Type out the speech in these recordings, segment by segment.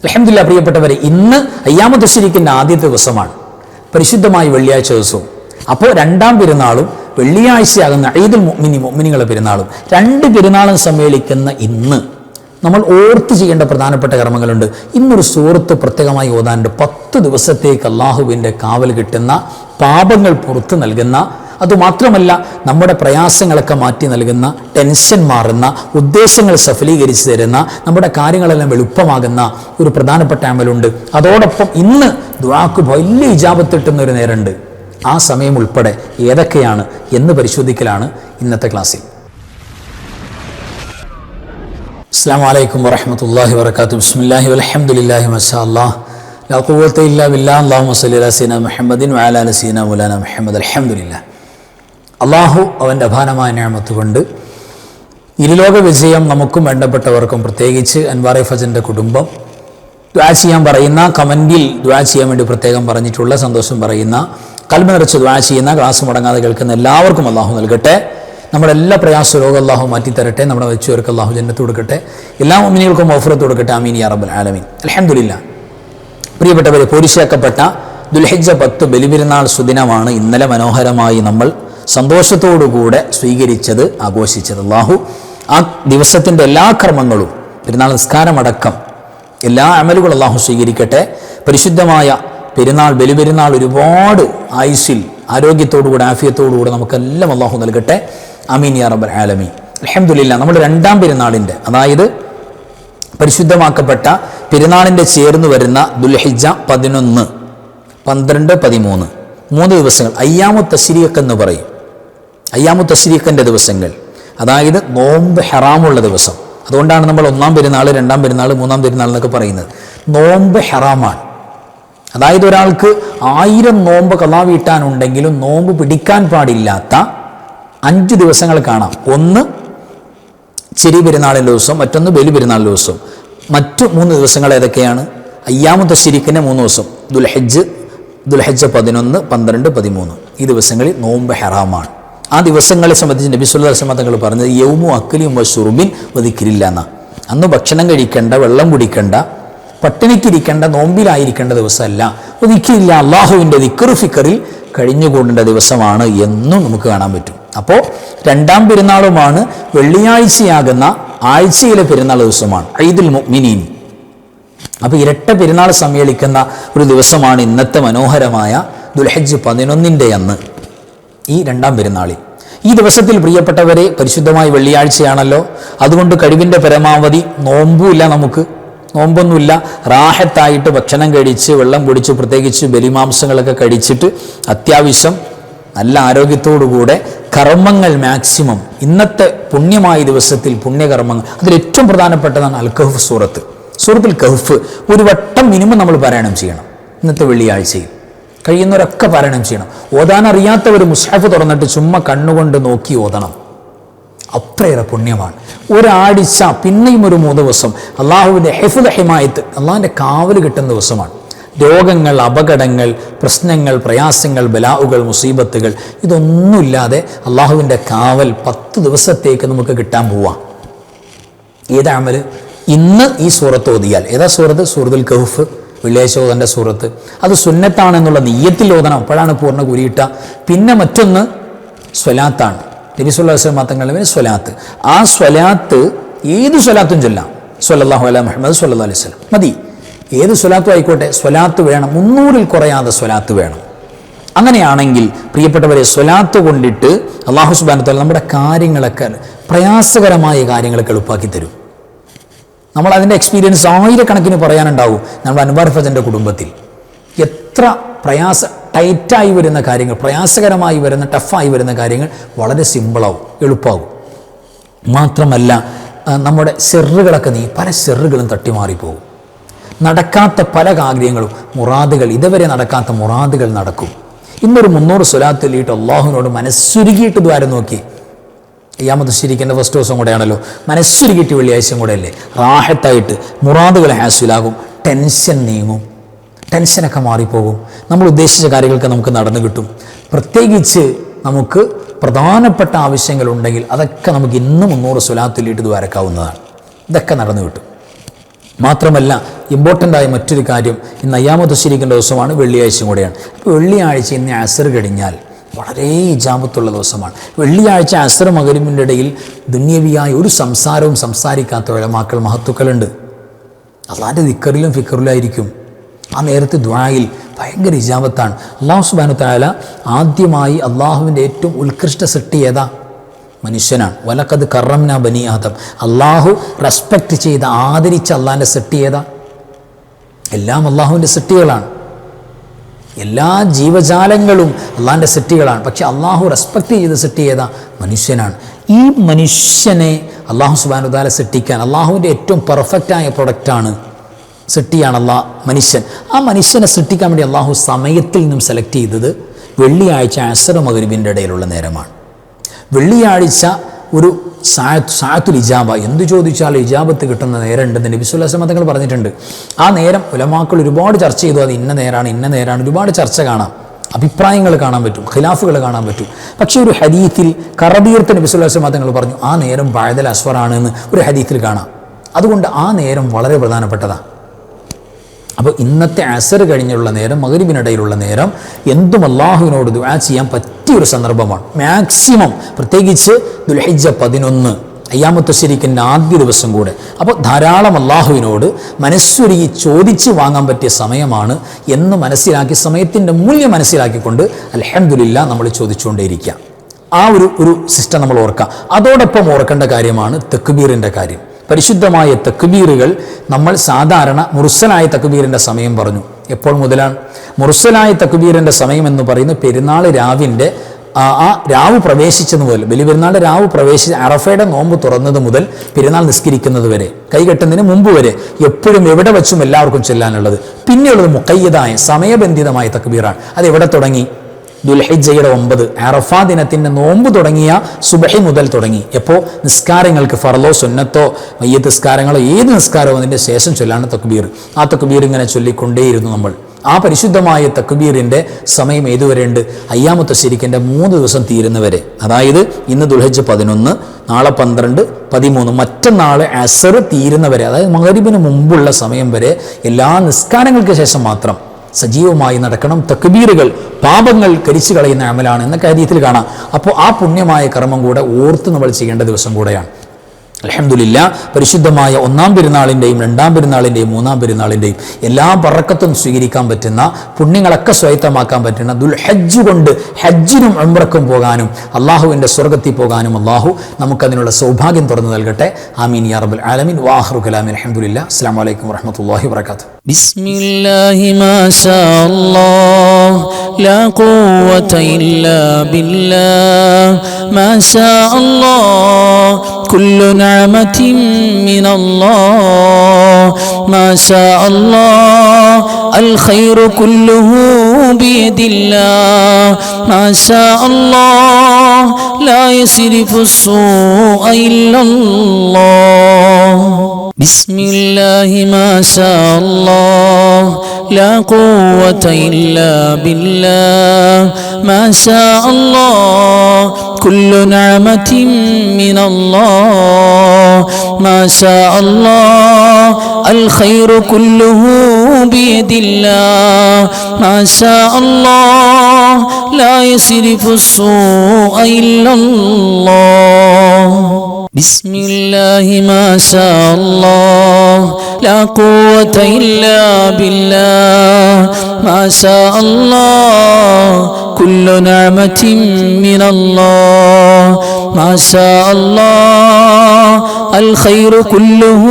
അൽഹംദുലില്ലാഹ് പ്രിയപ്പെട്ടവരെ, ഇന്ന് അയ്യാമു തശ്രീഖിന്റെ ആദ്യത്തെ ദിവസമാണ്, പരിശുദ്ധമായ വെള്ളിയാഴ്ച ദിവസവും. അപ്പോൾ രണ്ടാം പെരുന്നാളും വെള്ളിയാഴ്ചയാകുന്ന ഈദുൽ മുഅ്മിനീങ്ങളുടെ പെരുന്നാളും, രണ്ട് പെരുന്നാളും സമ്മേളിക്കുന്ന ഇന്ന് നമ്മൾ ഓർത്ത് ചെയ്യേണ്ട പ്രധാനപ്പെട്ട കർമ്മങ്ങളുണ്ട്. ഇന്നൊരു സൂറത്ത് പ്രത്യേകമായി ഓതാനുണ്ട്. 10 ദിവസത്തേക്ക് അള്ളാഹുവിൻ്റെ കാവൽ കിട്ടുന്ന, പാപങ്ങൾ പുറത്തു നൽകുന്ന, അതുമാത്രമല്ല നമ്മുടെ പ്രയാസങ്ങളൊക്കെ മാറ്റി നൽകുന്ന, ടെൻഷൻ മാറുന്ന, ഉദ്ദേശങ്ങൾ സഫലീകരിച്ച് തരുന്ന, നമ്മുടെ കാര്യങ്ങളെല്ലാം എളുപ്പമാകുന്ന ഒരു പ്രധാനപ്പെട്ട അമലുണ്ട്. അതോടൊപ്പം ഇന്ന് ദുആക്ക് വലിയ ഇജാബത്ത് കിട്ടുന്ന ഒരു നേരമുണ്ട്. ആ സമയം ഉൾപ്പെടെ ഏതൊക്കെയാണ് എന്ന് പരിശോധിക്കലാണ് ഇന്നത്തെ ക്ലാസ്സിൽ. അസ്സലാമു അലൈക്കും വറഹ്മത്തുള്ളാഹി വബറകാതുഹു. ബിസ്മില്ലാഹി വൽഹംദുലില്ലാഹി മാഷാ അല്ലാഹ് ലാ ഖുവത ഇല്ലാ ബില്ലാഹ്. അല്ലാഹുമ്മ സ്വല്ലി അലാ സയ്യിദിനാ മുഹമ്മദിൻ വഅലാ ആലി സയ്യിദിനാ മൗലാനാ മുഹമ്മദ്. അൽഹംദുലില്ലാഹ്. അള്ളാഹു അവൻ്റെ അപാരമായ നിഅമത്ത് കൊണ്ട് ഇരുലോക വിജയം നമുക്കും വേണ്ടപ്പെട്ടവർക്കും, പ്രത്യേകിച്ച് അൻവാർ ഫജൻ്റെ കുടുംബം ദുആ ചെയ്യാൻ പറയുന്ന, കമൻറ്റിൽ ദുആ ചെയ്യാൻ വേണ്ടി പ്രത്യേകം പറഞ്ഞിട്ടുള്ള, സന്തോഷം പറയുന്ന, കൽബ് നിറച്ച് ദുആ ചെയ്യുന്ന, ക്ലാസ് മുടങ്ങാതെ കേൾക്കുന്ന എല്ലാവർക്കും അള്ളാഹു നൽകട്ടെ. നമ്മുടെ എല്ലാ പ്രയാസ രോഗം അള്ളാഹു മാറ്റിത്തരട്ടെ. നമ്മുടെ വെച്ചുവർക്ക് അള്ളാഹു ജന്നത്ത് കൊടുക്കട്ടെ. എല്ലാ മുഅ്മിനീകൾക്കും മഗ്ഫിറത്ത് കൊടുക്കട്ടെ. ആമീൻ യാ റബ്ബൽ ആലമീൻ. അൽഹംദുലില്ലാഹ്. പ്രിയപ്പെട്ടവരെ, പോരിശാക്കപ്പെട്ട ദുൽഹിജ്ജ 10 ബലിപെരുന്നാൾ സുദിനമാണ് ഇന്നലെ മനോഹരമായി നമ്മൾ സന്തോഷത്തോടുകൂടെ സ്വീകരിച്ചത്, ആഘോഷിച്ചത്. അള്ളാഹു ആ ദിവസത്തിൻ്റെ എല്ലാ കർമ്മങ്ങളും, പെരുന്നാൾ നിസ്കാരമടക്കം എല്ലാ അമലുകളും അള്ളാഹു സ്വീകരിക്കട്ടെ. പരിശുദ്ധമായ പെരുന്നാൾ, ബലിപെരുന്നാൾ ഒരുപാട് ആയുസ്സിൽ ആരോഗ്യത്തോടുകൂടെ, ആഫിയത്തോടുകൂടെ നമുക്കെല്ലാം അള്ളാഹു നൽകട്ടെ. ആമീൻ യാ റബ്ബൽ ആലമീൻ. അൽഹംദുലില്ലാഹ്. നമ്മുടെ രണ്ടാം പെരുന്നാളിൻ്റെ, അതായത് പരിശുദ്ധമാക്കപ്പെട്ട പെരുന്നാളിൻ്റെ ചേർന്ന് വരുന്ന ദുൽഹിജ്ജ 11, 12, 13 3 ദിവസങ്ങൾ അയ്യാമു തശ്രീഖ് എന്ന് പറയും. അയ്യാമു തശ്രീഖിൻ്റെ ദിവസങ്ങൾ, അതായത് നോമ്പ് ഹറാമുള്ള ദിവസം. അതുകൊണ്ടാണ് നമ്മൾ ഒന്നാം പെരുന്നാൾ, രണ്ടാം പെരുന്നാൾ, മൂന്നാം പെരുന്നാൾ എന്നൊക്കെ പറയുന്നത്. നോമ്പ് ഹറാമാണ്. അതായത് ഒരാൾക്ക് 1000 നോമ്പ് ഖളാ വീട്ടാനുണ്ടെങ്കിലും നോമ്പ് പിടിക്കാൻ പാടില്ലാത്ത 5 ദിവസങ്ങൾ കാണാം. ഒന്ന് ചെറിയ പെരുന്നാളിൻ്റെ ദിവസം, മറ്റൊന്ന് ബലി പെരുന്നാളിൻ്റെ ദിവസം. മറ്റു 3 ദിവസങ്ങൾ ഏതൊക്കെയാണ്? അയ്യാമു തശ്രീഖിൻ്റെ 3 ദിവസം, ദുൽഹിജ്ജ് 11, 12, 13 ഈ ദിവസങ്ങളിൽ നോമ്പ് ഹറാമാണ്. ആ ദിവസങ്ങളെ സംബന്ധിച്ച് നബി സല്ലല്ലാഹു അലൈഹി വസല്ലം തങ്ങൾ പറഞ്ഞത് യൗമു അക്ലിൻ വശുർബിൻ വദിക്രില്ല എന്ന. അന്ന് ഭക്ഷണം കഴിക്കേണ്ട, വെള്ളം കുടിക്കേണ്ട, പട്ടിണിക്കിരിക്കേണ്ട, നോമ്പിലായിരിക്കേണ്ട ദിവസമല്ല. ദിക്റില്ല, അള്ളാഹുവിൻ്റെ ദിക്ർ ഫിക്റിൽ കഴിഞ്ഞുകൂടേണ്ട ദിവസമാണ് എന്നും നമുക്ക് കാണാൻ പറ്റും. അപ്പോൾ രണ്ടാം പെരുന്നാളുമാണ്, വെള്ളിയാഴ്ചയാകുന്ന ആഴ്ചയിലെ പെരുന്നാൾ ദിവസമാണ്, ഈദുൽ മുഅ്മിനീൻ. അപ്പോൾ ഇരട്ട പെരുന്നാൾ സമ്മേളിക്കുന്ന ഒരു ദിവസമാണ് ഇന്നത്തെ മനോഹരമായ ദുൽഹിജ്ജ് 11 അന്ന്, ഈ രണ്ടാം പെരുന്നാളിൽ. ഈ ദിവസത്തിൽ പ്രിയപ്പെട്ടവരെ, പരിശുദ്ധമായ വെള്ളിയാഴ്ചയാണല്ലോ, അതുകൊണ്ട് കഴിവിൻ്റെ പരമാവധി നോമ്പുമില്ല, നമുക്ക് നോമ്പൊന്നുമില്ല, റാഹത്തായിട്ട് ഭക്ഷണം കഴിച്ച്, വെള്ളം കുടിച്ച്, പ്രത്യേകിച്ച് ബലിമാംസങ്ങളൊക്കെ കഴിച്ചിട്ട് അത്യാവശ്യം നല്ല ആരോഗ്യത്തോടുകൂടെ കർമ്മങ്ങൾ മാക്സിമം ഇന്നത്തെ പുണ്യമായ ദിവസത്തിൽ പുണ്യകർമ്മങ്ങൾ, അതിലേറ്റവും പ്രധാനപ്പെട്ടതാണ് അൽ കഹ്ഫ് സൂറത്ത്. സൂറത്തുൽ കഹ്ഫ് ഒരു വട്ടം മിനിമം നമ്മൾ പാരായണം ചെയ്യണം. ഇന്നത്തെ വെള്ളിയാഴ്ചയിൽ കഴിയുന്നവരൊക്കെ പാരായണം ചെയ്യണം. ഓതാൻ അറിയാത്തവർ മുസ്ഹഫ് തുറന്നിട്ട് ചുമ്മാ കണ്ണുകൊണ്ട് നോക്കി ഓതണം. അത്രയേറെ പുണ്യമാണ്. ഒരാഴ്ച, പിന്നെയും ഒരു 3 ദിവസം അള്ളാഹുവിൻ്റെ ഹിഫ്ദ് ഹിമായത്ത്, അള്ളാഹിൻ്റെ കാവൽ കിട്ടുന്ന ദിവസമാണ്. രോഗങ്ങൾ, അപകടങ്ങൾ, പ്രശ്നങ്ങൾ, പ്രയാസങ്ങൾ, ബലാഉകൾ, മുസീബത്തുകൾ ഇതൊന്നുമില്ലാതെ അള്ളാഹുവിൻ്റെ കാവൽ 10 ദിവസത്തേക്ക് നമുക്ക് കിട്ടാൻ പോവാം. ഏതാ അമല്? ഇന്ന് ഈ സൂറത്ത് ഓതിയാൽ. ഏതാ സൂറത്ത്? സൂറത്തുൽ കഹ്ഫ്, വെള്ളിയാഴ്ച ഓതേണ്ട സൂറത്ത്. അത് സുന്നത്താണെന്നുള്ള നിയ്യത്തിൽ ഓതണം, അപ്പോഴാണ് പൂർണ്ണ കുരിയിട്ട. പിന്നെ മറ്റൊന്ന് സ്വലാത്താണ്. നബി സല്ലല്ലാഹു അലൈഹി വസല്ലം തങ്ങളുടെ സ്വലാത്ത്. ആ സ്വലാത്ത് ഏത് സ്വലാത്തും ചൊല്ലാം. സ്വല്ലല്ലാഹു അലാ മുഹമ്മദ് സ്വല്ലല്ലാഹു അലൈഹി വസല്ലം മതി. ഏത് സ്വലാത്തും ആയിക്കോട്ടെ, സ്വലാത്ത് വേണം. 300-ൽ കുറയാതെ സ്വലാത്ത് വേണം. അങ്ങനെയാണെങ്കിൽ പ്രിയപ്പെട്ടവരെ, സ്വലാത്ത് കൊണ്ടിട്ട് അല്ലാഹു സുബ്ഹാനഹു വ തആല നമ്മുടെ കാര്യങ്ങളൊക്കെ, പ്രയാസകരമായ കാര്യങ്ങളൊക്കെ എളുപ്പാക്കി തരും. നമ്മൾ അതിൻ്റെ എക്സ്പീരിയൻസ് ആയിരക്കണക്കിന് പറയാനുണ്ടാവും. നമ്മുടെ അൻവാർ ഫജൻ്റെ കുടുംബത്തിൽ എത്ര ടൈറ്റായി വരുന്ന കാര്യങ്ങൾ, പ്രയാസകരമായി വരുന്ന, ടഫായി വരുന്ന കാര്യങ്ങൾ വളരെ സിമ്പിളാവും, എളുപ്പമാവും. മാത്രമല്ല നമ്മുടെ ഷെറുകളൊക്കെ പല ഷെറുകളും തട്ടിമാറിപ്പോകും. നടക്കാത്ത പല കാര്യങ്ങളും, മുറാദുകൾ, ഇതുവരെ നടക്കാത്ത മുറാദുകൾ നടക്കും. ഇന്നൊരു 300 സ്വലാത്ത് ചൊല്ലിയിട്ട് അള്ളാഹുവിനോട് മനസ്സുരുകിയിട്ട് ദ്വാരം നോക്കി. അയ്യാമു തശ്രീഖിൻ്റെ ഫസ്റ്റ് ദിവസം കൂടെയാണല്ലോ, മനസ്സുരുകിയിട്ട് വെള്ളിയാഴ്ചയും കൂടെ അല്ലേ, റാഹത്തായിട്ട് മുറാദുകൾ ഹാസിലാകും, ടെൻഷൻ നീങ്ങും, ടെൻഷനൊക്കെ മാറിപ്പോകും, നമ്മൾ ഉദ്ദേശിച്ച കാര്യങ്ങൾക്ക് നമുക്ക് നടന്നു കിട്ടും. പ്രത്യേകിച്ച് നമുക്ക് പ്രധാനപ്പെട്ട ആവശ്യങ്ങളുണ്ടെങ്കിൽ അതൊക്കെ നമുക്ക് ഇന്ന് 300 സ്വലാത്ത് ചൊല്ലിയിട്ട് ദ്വാരക്കാവുന്നതാണ്. ഇതൊക്കെ നടന്നു കിട്ടും. മാത്രമല്ല ഇമ്പോർട്ടൻ്റായ മറ്റൊരു കാര്യം, ഇന്ന് അയ്യാമു തശ്രീഖിൻ്റെ ദിവസമാണ്, വെള്ളിയാഴ്ചയും കൂടെയാണ്. അപ്പോൾ വെള്ളിയാഴ്ച ഇന്ന് അസർ കഴിഞ്ഞാൽ വളരെ ഇജാബത്തുള്ള ദിവസമാണ്. വെള്ളിയാഴ്ച അസർ മഗ്‌രിബിൻ്റെ ഇടയിൽ ദുന്യവിയായ ഒരു സംസാരവും സംസാരിക്കാത്ത ഉലമാക്കൾ മഹത്തുക്കളുണ്ട്. അള്ളാഹിൻ്റെ ദിക്റിലും ഫിക്റിലായിരിക്കും. ആ നേരത്തെ ദുആയിൽ ഭയങ്കര ഇജാബത്താണ്. അല്ലാഹു സുബ്ഹാനഹു വ തആല ആദ്യമായി അള്ളാഹുവിൻ്റെ ഏറ്റവും ഉത്കൃഷ്ട സൃഷ്ടി ഏതാ? മനുഷ്യനാണ്. വലഖദ് കറംനാ ബനി ആദം. അള്ളാഹു റെസ്പെക്റ്റ് ചെയ്ത ആദരിച്ച അള്ളാഹിൻ്റെ സൃഷ്ടി ഏതാ? എല്ലാം അള്ളാഹുവിൻ്റെ സൃഷ്ടികളാണ്. എല്ലാ ജീവജാലങ്ങളും അള്ളാഹിൻ്റെ സൃഷ്ടികളാണ്. പക്ഷെ അള്ളാഹു റെസ്പെക്റ്റ് ചെയ്ത സൃഷ്ടി ഏതാ? മനുഷ്യനാണ്. ഈ മനുഷ്യനെ അള്ളാഹു സുബ്ഹാനഹു വ തആല സൃഷ്ടിക്കാൻ അള്ളാഹുവിൻ്റെ ഏറ്റവും പെർഫെക്റ്റായ പ്രൊഡക്റ്റാണ്, സൃഷ്ടിയാണ് മനുഷ്യൻ. ആ മനുഷ്യനെ സൃഷ്ടിക്കാൻ വേണ്ടി അള്ളാഹു സമയത്തിൽ നിന്നും സെലക്ട് ചെയ്തത് വെള്ളിയാഴ്ച അസർ മഗ്‌രിബിൻ്റെ ഇടയിലുള്ള നേരമാണ്. വെള്ളിയാഴ്ച ഒരു സാഅത്തുൽ ഇജാബ, എന്തു ചോദിച്ചാലും ഇജാബത്ത് കിട്ടുന്ന നേരം ഉണ്ടെന്ന് നബി സല്ലല്ലാഹു അലൈഹി വസല്ലം തങ്ങൾ പറഞ്ഞിട്ടുണ്ട്. ആ നേരം ഉലമാക്കൾ ഒരുപാട് ചർച്ച ചെയ്തു. അത് ഇന്ന നേരാണ് ഒരുപാട് ചർച്ച കാണാം, അഭിപ്രായങ്ങൾ കാണാൻ പറ്റും, ഖിലാഫുകൾ കാണാൻ പറ്റും. പക്ഷേ ഒരു ഹദീത്തിൽ കറബീർത്ത് നബി സല്ലല്ലാഹു അലൈഹി വസല്ലം തങ്ങൾ പറഞ്ഞു ആ നേരം ബഅദൽ അസ്വറാണെന്ന് ഒരു ഹദീത്തിൽ കാണാം. അതുകൊണ്ട് ആ നേരം വളരെ പ്രധാനപ്പെട്ടതാണ്. അപ്പോൾ ഇന്നത്തെ അസർ കഴിഞ്ഞുള്ള നേരം, മഗ്‌രിബിനിടയിലുള്ള നേരം എന്തും അള്ളാഹുവിനോട് ദുആ ചെയ്യാൻ പറ്റിയൊരു സന്ദർഭമാണ്. മാക്സിമം പ്രത്യേകിച്ച് ദുൽഹിജ്ജ 11 അയ്യാമു തശ്രീഖിൻ്റെ ആദ്യ ദിവസം കൂടെ. അപ്പോൾ ധാരാളം അള്ളാഹുവിനോട് മനസ്സുരുകി ചോദിച്ച് വാങ്ങാൻ പറ്റിയ സമയമാണ് എന്ന് മനസ്സിലാക്കി, സമയത്തിൻ്റെ മൂല്യം മനസ്സിലാക്കിക്കൊണ്ട് അൽഹംദുലില്ലാ നമ്മൾ ചോദിച്ചുകൊണ്ടേയിരിക്കുക. ആ ഒരു സിസ്റ്റം നമ്മൾ ഓർക്കാം. അതോടൊപ്പം ഓർക്കേണ്ട കാര്യമാണ് തക്ബീറിൻ്റെ കാര്യം. പരിശുദ്ധമായ തക്ബീറുകൾ നമ്മൾ സാധാരണ മുർസലായ തക്ബീറിൻ്റെ സമയം പറഞ്ഞു. എപ്പോൾ മുതലാണ് മുർസലായ തക്ബീറിൻ്റെ സമയം എന്ന് പറയുന്നത്? പെരുന്നാൾ രാവിൻ്റെ ആ രാവ് പ്രവേശിച്ചത് മുതൽ, ബലിപെരുന്നാളിൻ്റെ രാവ് പ്രവേശിച്ച് അറഫയുടെ നോമ്പ് തുറന്നത് മുതൽ പെരുന്നാൾ നിസ്കരിക്കുന്നത് വരെ, കൈകെട്ടുന്നതിന് മുമ്പ് വരെ എപ്പോഴും എവിടെ വെച്ചും എല്ലാവർക്കും ചെല്ലാനുള്ളത്. പിന്നെയുള്ളത് മുഖയ്യദായ സമയബന്ധിതമായ തക്ബീറാണ്. അത് എവിടെ തുടങ്ങി? ദുൽഹിജ്ജയുടെ 9 അറഫാ ദിനത്തിൻ്റെ നോമ്പ് തുടങ്ങിയ സുബഹി മുതൽ തുടങ്ങി. എപ്പോൾ? നിസ്കാരങ്ങൾക്ക്, ഫർളോ സുന്നത്തോ മയ്യത്ത് നിസ്കാരങ്ങളോ ഏത് നിസ്കാരമോ അതിൻ്റെ ശേഷം ചൊല്ലാണ് തക്ബീർ. ആ തക്ബീർ ഇങ്ങനെ ചൊല്ലിക്കൊണ്ടേയിരുന്നു നമ്മൾ. ആ പരിശുദ്ധമായ തക്ബീറിൻ്റെ സമയം ഏതുവരെ ഉണ്ട്? അയ്യാമു തശ്രീഖിൻ്റെ 3 ദിവസം തീരുന്നവരെ. അതായത് ഇന്ന് ദുൽഹിജ്ജ 11, നാളെ 12, 13, മറ്റന്നാൾ അസർ തീരുന്നവരെ, അതായത് മഗ്‌രിബിന് മുമ്പുള്ള സമയം വരെ എല്ലാ നിസ്കാരങ്ങൾക്ക് ശേഷം മാത്രം സജീവമായി നടക്കണം. തക്ബീറുകൾ പാപങ്ങൾ കരിച്ചു കളയുന്ന അമലാണ് എന്ന കാര്യത്തിൽ കാണാം. അപ്പോൾ ആ പുണ്യമായ കർമ്മം കൂടെ ഓർത്ത് നമ്മൾ ചെയ്യേണ്ട ദിവസം കൂടെയാണ്. അൽഹംദുലില്ലാ, പരിശുദ്ധമായ 1-ാം പെരുന്നാളിൻ്റെയും 2-ാം പെരുന്നാളിൻ്റെയും 3-ാം പെരുന്നാളിൻ്റെയും എല്ലാ ബറക്കത്തും സ്വീകരിക്കാൻ പറ്റുന്ന, പുണ്യങ്ങളൊക്കെ സ്വൈത്തമാക്കാൻ പറ്റുന്ന ദുൽഹജ്ജ് കൊണ്ട് ഹജ്ജിനും ഉംറക്കും പോകാനും അള്ളാഹുവിൻ്റെ സ്വർഗ്ഗത്തിൽ പോകാനും അള്ളാഹു നമുക്കതിനുള്ള സൗഭാഗ്യം തുറന്നു നൽകട്ടെ. ആമീൻ യാ റബ്ബൽ ആലമീൻ. വാഖിറു കലാമി അൽഹംദുലില്ലാ. അസ്സലാമു അലൈക്കും വറഹ്മത്തുള്ളാഹി വബറകാതുഹു. ബിസ്മില്ലാഹി മാ ശാ അല്ലാഹ് ലാ ഖുവത ഇല്ലാ ബില്ലാഹ് മാ ശാ അല്ലാഹ് കുല്ലു നിഅമത്തിൻ മിനല്ലാഹ് മാ ശാ അല്ലാഹ് അൽ ഖൈറു കുല്ലുഹു ബിയദില്ലാഹ് മാ ശാ അല്ലാഹ് ലാ യസ്രിഫു السوء إلا الله بسم الله ما شاء الله لا قوة إلا بالله ما شاء الله كل نعمة من الله ما شاء الله الخير كله بيد الله ما شاء الله لا يصرف السوء إلا الله بسم الله ما شاء الله لا قوة إلا بالله ما شاء الله كل نعمة من الله ما شاء الله الخير كله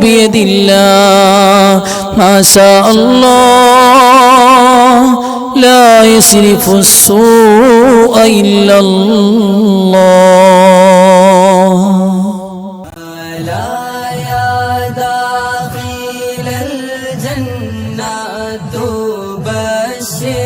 بيد الله ما شاء الله لا يصرف السوء إلا الله لا يا داخل الجنة تبشرنا